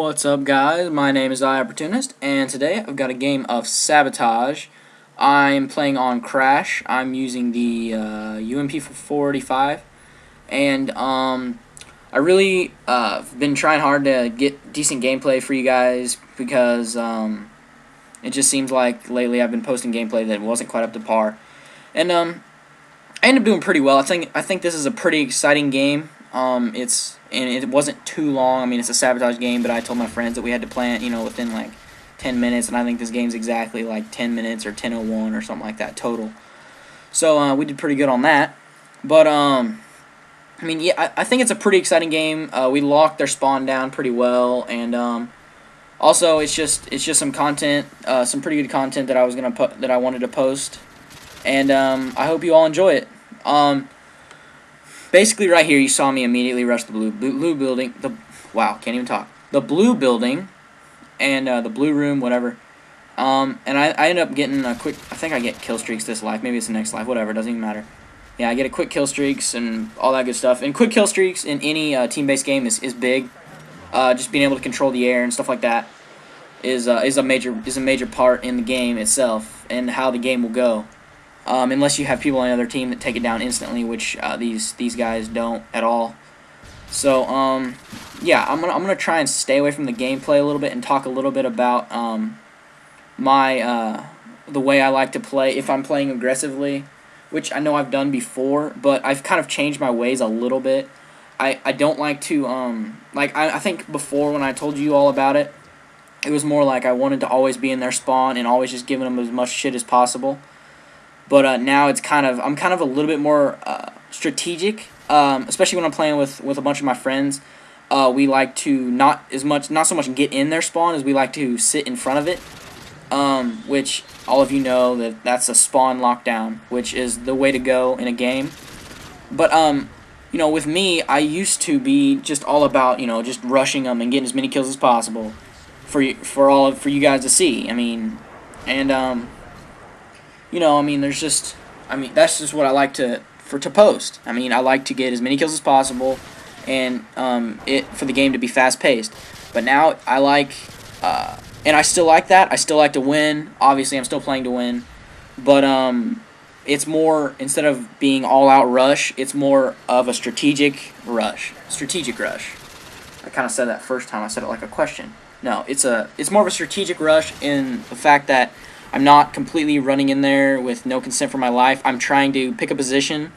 What's up, guys? My name is iOpportunist, and today I've got a game of Sabotage. I'm playing on Crash. I'm using the UMP485, and I really been trying hard to get decent gameplay for you guys because it just seems like lately I've been posting gameplay that wasn't quite up to par, and I ended up doing pretty well. I think this is a pretty exciting game. It wasn't too long. I mean, it's a Sabotage game, but I told my friends that we had to play it, within like 10 minutes, and I think this game's exactly like 10 minutes or 10:01 or something like that total. So we did pretty good on that. But I mean, yeah, I think it's a pretty exciting game. We locked their spawn down pretty well, and also it's just some content, some pretty good content that I wanted to post, and I hope you all enjoy it. Basically, right here, you saw me immediately rush the blue building. Can't even talk. The blue building, and the blue room, whatever. And I ended up getting a quick. I think I get kill streaks this life. Maybe it's the next life. Whatever. Doesn't even matter. Yeah, I get a quick kill streaks and all that good stuff. And quick kill streaks in any team-based game is big. Just being able to control the air and stuff like that is a major part in the game itself and how the game will go. Unless you have people on the other team that take it down instantly, which these guys don't at all. So yeah, I'm gonna try and stay away from the gameplay a little bit and talk a little bit about the way I like to play if I'm playing aggressively, which I know I've done before, but I've kind of changed my ways a little bit. I don't like to I think before when I told you all about it, it was more like I wanted to always be in their spawn and always just giving them as much shit as possible. But now it's I'm kind of a little bit more strategic, especially when I'm playing with a bunch of my friends. We like to not so much get in their spawn as we like to sit in front of it, which all of you know that's a spawn lockdown, which is the way to go in a game. But with me, I used to be just all about just rushing them and getting as many kills as possible for you guys to see. I mean, and that's just what I like to post. I mean, I like to get as many kills as possible, and for the game to be fast paced. But now I like, and I still like that. I still like to win. Obviously, I'm still playing to win, but it's more, instead of being all out rush, it's more of a strategic rush. I kind of said that first time. I said it like a question. No, it's more of a strategic rush in the fact that I'm not completely running in there with no consent for my life. I'm trying to pick a position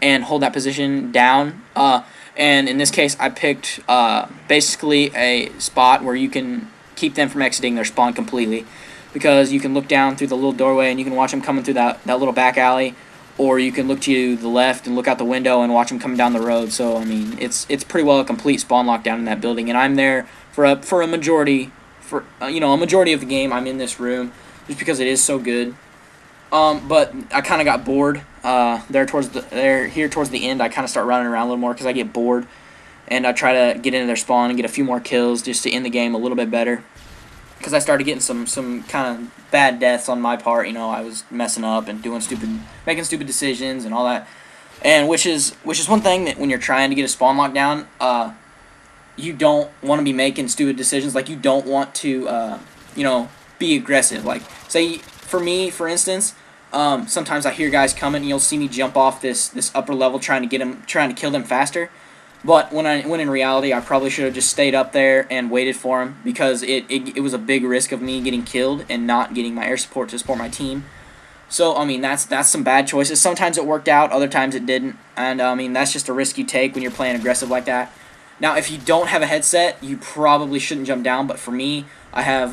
and hold that position down. And in this case, I picked basically a spot where you can keep them from exiting their spawn completely, because you can look down through the little doorway and you can watch them coming through that little back alley, or you can look to the left and look out the window and watch them coming down the road. So I mean, it's pretty well a complete spawn lockdown in that building, and I'm there for a majority a majority of the game. I'm in this room just because it is so good. But I kind of got bored here towards the end. I kind of start running around a little more because I get bored, and I try to get into their spawn and get a few more kills just to end the game a little bit better, because I started getting some kind of bad deaths on my part. I was messing up and making stupid decisions and all that, and which is one thing that when you're trying to get a spawn lockdown, you don't want to be making stupid decisions. Like, you don't want to be aggressive. Like, say for me, for instance, sometimes I hear guys coming and you'll see me jump off this upper level trying to kill them faster. But when in reality, I probably should have just stayed up there and waited for him, because it was a big risk of me getting killed and not getting my air support to support my team. So I mean, that's some bad choices. Sometimes it worked out, other times it didn't, and I mean, that's just a risk you take when you're playing aggressive like that. Now, if you don't have a headset, you probably shouldn't jump down. But for me, I have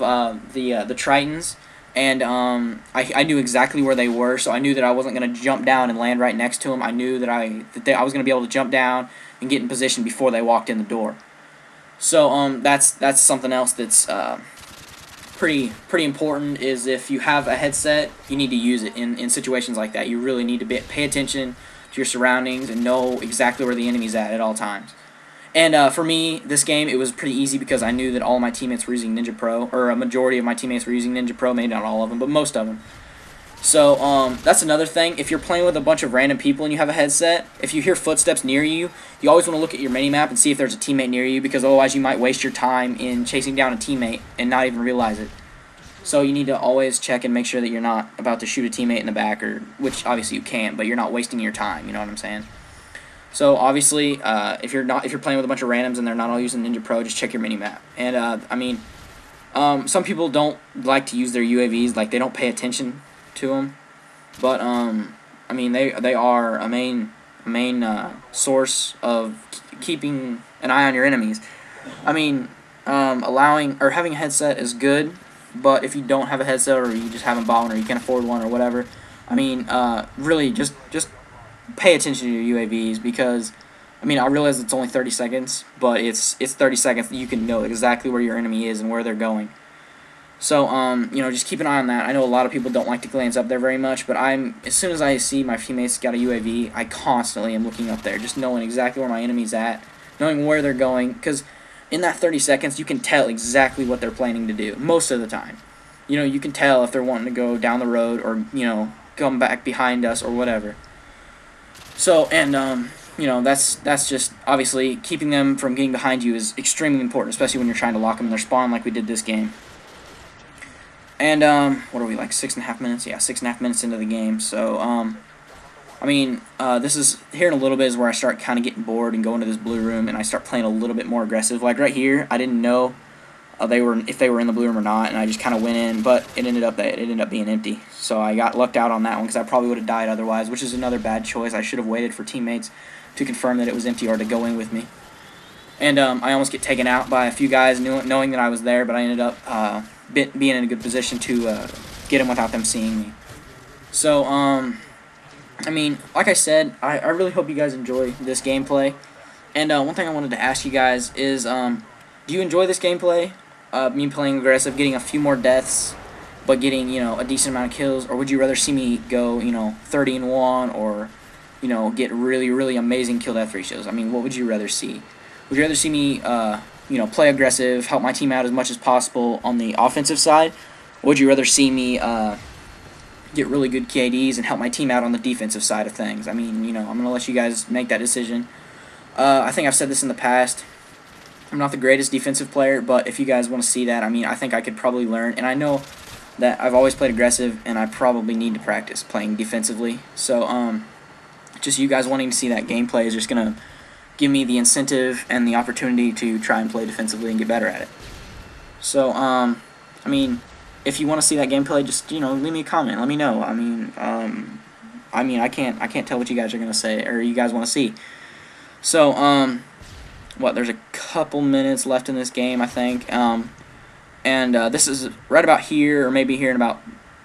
the Tritons, and I knew exactly where they were, so I knew that I wasn't going to jump down and land right next to them. I knew that I was going to be able to jump down and get in position before they walked in the door. So that's something else that's pretty important, is if you have a headset, you need to use it in situations like that. You really need to pay attention to your surroundings and know exactly where the enemy's at all times. And for me, this game, it was pretty easy because I knew that all my teammates were using Ninja Pro, or a majority of my teammates were using Ninja Pro, maybe not all of them, but most of them. So that's another thing. If you're playing with a bunch of random people and you have a headset, if you hear footsteps near you, you always want to look at your minimap and see if there's a teammate near you, because otherwise you might waste your time in chasing down a teammate and not even realize it. So you need to always check and make sure that you're not about to shoot a teammate in the back, or which obviously you can't, but you're not wasting your time. You know what I'm saying? So obviously, if you're playing with a bunch of randoms and they're not all using Ninja Pro, just check your minimap. And I mean, some people don't like to use their UAVs, like they don't pay attention to them, but I mean they are a main source of keeping an eye on your enemies. I mean, allowing or having a headset is good, but if you don't have a headset, or you just haven't bought one, or you can't afford one, or whatever, I mean, really just pay attention to your UAVs, because I mean, I realize it's only 30 seconds, but it's 30 seconds that you can know exactly where your enemy is and where they're going. So, you know, just keep an eye on that. I know a lot of people don't like to glance up there very much, but as soon as I see my teammates got a UAV, I constantly am looking up there, just knowing exactly where my enemy's at, knowing where they're going, because in that 30 seconds, you can tell exactly what they're planning to do, most of the time. You know, you can tell if they're wanting to go down the road, or, you know, come back behind us, or whatever. So, and, you know, that's just, obviously, keeping them from getting behind you is extremely important, especially when you're trying to lock them in their spawn like we did this game. And, what are we, like 6.5 minutes? Yeah, 6.5 minutes into the game. So, I mean, this is, here in a little bit is where I start kind of getting bored and going to this blue room, and I start playing a little bit more aggressive. Like right here, I didn't know if they were in the blue room or not, and I just kind of went in, but it ended up being empty. So I got lucked out on that one, because I probably would have died otherwise, which is another bad choice. I should have waited for teammates to confirm that it was empty, or to go in with me. And I almost get taken out by a few guys knowing that I was there, but I ended up being in a good position to get them without them seeing me. So, I mean, like I said, I really hope you guys enjoy this gameplay. And one thing I wanted to ask you guys is, do you enjoy this gameplay? Me playing aggressive, getting a few more deaths, but getting, you know, a decent amount of kills? Or would you rather see me go, you know, 30-1, or, you know, get really, really amazing kill death ratios? I mean, what would you rather see? Would you rather see me, you know, play aggressive, help my team out as much as possible on the offensive side? Or would you rather see me get really good KDs and help my team out on the defensive side of things? I mean, you know, I'm going to let you guys make that decision. I think I've said this in the past. I'm not the greatest defensive player, but if you guys want to see that, I mean, I think I could probably learn. And I know that I've always played aggressive, and I probably need to practice playing defensively. So, just you guys wanting to see that gameplay is just going to give me the incentive and the opportunity to try and play defensively and get better at it. So, I mean, if you want to see that gameplay, just, you know, leave me a comment. Let me know. I mean, I can't tell what you guys are gonna say, or you guys want to see. So, there's a couple minutes left in this game, I think. And this is right about here, or maybe here in about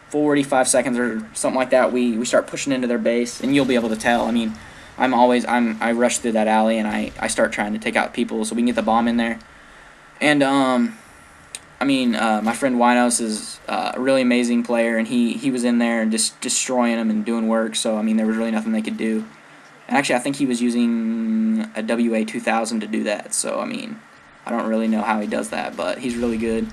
45 seconds or something like that. We start pushing into their base, and you'll be able to tell. I mean, I rush through that alley, and I start trying to take out people so we can get the bomb in there. And I mean, my friend Winos is a really amazing player, and he was in there and just destroying them and doing work. So I mean, there was really nothing they could do. And actually, I think he was using a WWII 2000 to do that. So I mean, I don't really know how he does that, but he's really good.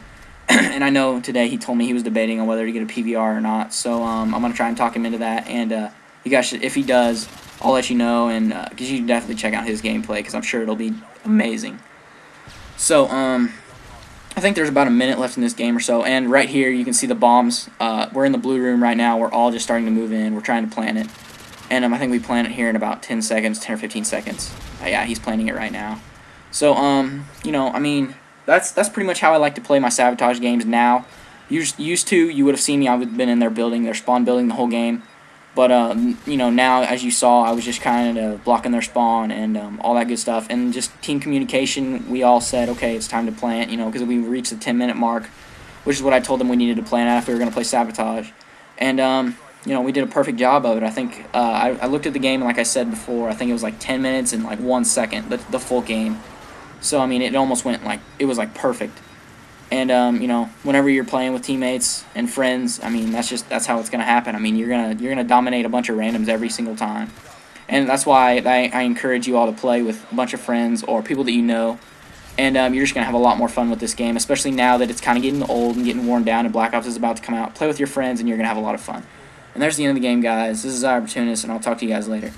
And I know today he told me he was debating on whether to get a PVR or not. So I'm gonna try and talk him into that. And you guys should, if he does, I'll let you know, and because you should definitely check out his gameplay, because I'm sure it'll be amazing. So I think there's about a minute left in this game or so, and right here you can see the bombs. We're in the blue room right now. We're all just starting to move in. We're trying to plant it, and I think we plant it here in about 10 seconds, 10 or 15 seconds. Yeah, he's planting it right now. So you know, I mean, that's pretty much how I like to play my Sabotage games now. Used to, you would have seen me. I've been in there building, their spawn building the whole game. But, you know, now, as you saw, I was just kind of blocking their spawn and all that good stuff. And just team communication, we all said, okay, it's time to plant, you know, because we reached the 10-minute mark, which is what I told them we needed to plant at if we were going to play Sabotage. And, you know, we did a perfect job of it. I think I looked at the game, and like I said before, I think it was like 10 minutes and like 1 second, the full game. So, I mean, it almost went like, it was like perfect. And, you know, whenever you're playing with teammates and friends, I mean, that's how it's going to happen. I mean, you're gonna dominate a bunch of randoms every single time. And that's why I encourage you all to play with a bunch of friends or people that you know. And you're just going to have a lot more fun with this game, especially now that it's kind of getting old and getting worn down and Black Ops is about to come out. Play with your friends, and you're going to have a lot of fun. And there's the end of the game, guys. This is Opportunist, and I'll talk to you guys later.